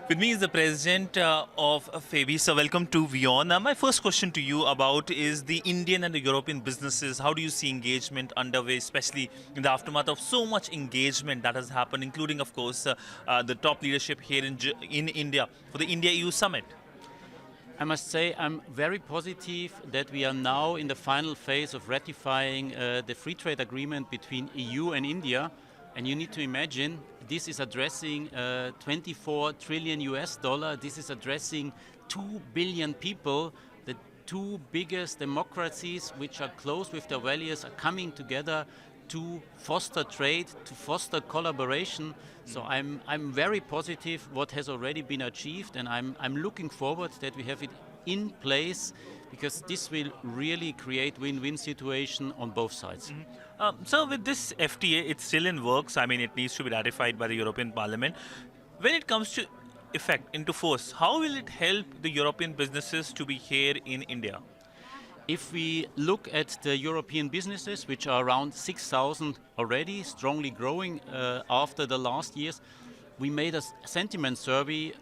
With me is the president of FEBI. So welcome to WION. My first question to you about is the Indian and the European businesses. How do you see engagement underway, especially in the aftermath of so much engagement that has happened, including, of course, the top leadership here in India for the India-EU summit? I must say I'm very positive that we are now in the final phase of ratifying the free trade agreement between EU and India. And you need to imagine this is addressing 24 trillion US dollar. This is addressing 2 billion people. The two biggest democracies which are close with their values are coming together to foster trade, to foster collaboration. So I'm very positive what has already been achieved, and I'm looking forward that we have it in place, because this will really create win-win situation on both sides. So with this FTA, it's still in works. I mean, it needs to be ratified by the European Parliament. When it comes to effect, into force, how will it help the European businesses to be here in India? If we look at the European businesses, which are around 6,000 already, strongly growing after the last years, we made a sentiment survey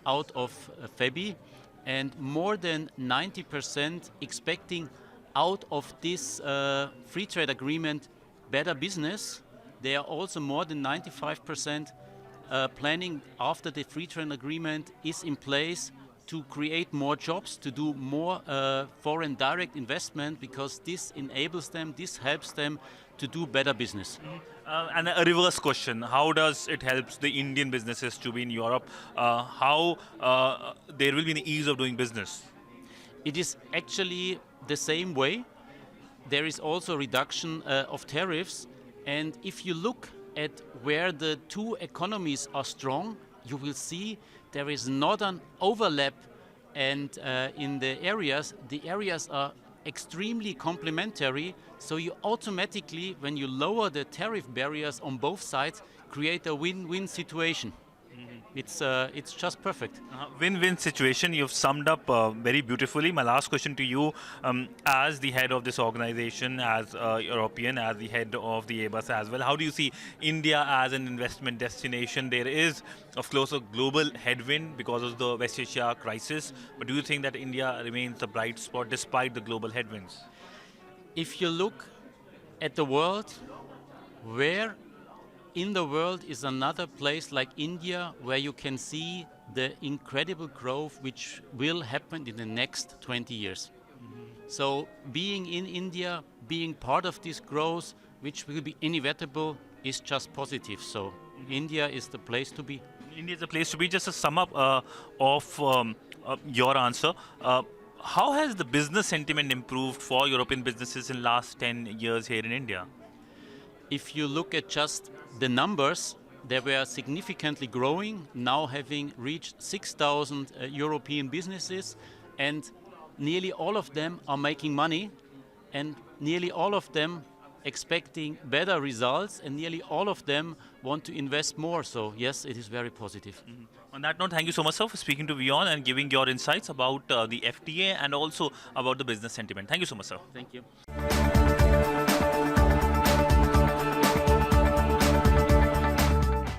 out of FEBI, and more than 90% expecting out of this free trade agreement better business. They are also more than 95% planning after the free trade agreement is in place to create more jobs, to do more foreign direct investment, because this enables them, this helps them to do better business. And a reverse question, how does it help the Indian businesses to be in Europe? How there will be an ease of doing business? It is actually the same way. There is also reduction of tariffs, and if you look at where the two economies are strong, you will see there is not an overlap, and in the areas are extremely complementary. So you automatically, when you lower the tariff barriers on both sides, create a win-win situation. It's just perfect. Win-win situation. You've summed up very beautifully. My last question to you, as the head of this organization, as a European, as the head of the ABUS as well, how do you see India as an investment destination? There is, of course, a global headwind because of the West Asia crisis, but do you think that India remains a bright spot despite the global headwinds? If you look at the world, where in the world is another place like India where you can see the incredible growth which will happen in the next 20 years. So being in India, being part of this growth, which will be inevitable, is just positive. So India is the place to be. India is the place to be. Just a sum up of your answer. How has the business sentiment improved for European businesses in the last 10 years here in India? If you look at just the numbers, they were significantly growing, now having reached 6,000 European businesses, and nearly all of them are making money, and nearly all of them expecting better results, and nearly all of them want to invest more. So yes, it is very positive. On that note, thank you so much, sir, for speaking to WION and giving your insights about the FTA and also about the business sentiment. Thank you so much, sir. Thank you.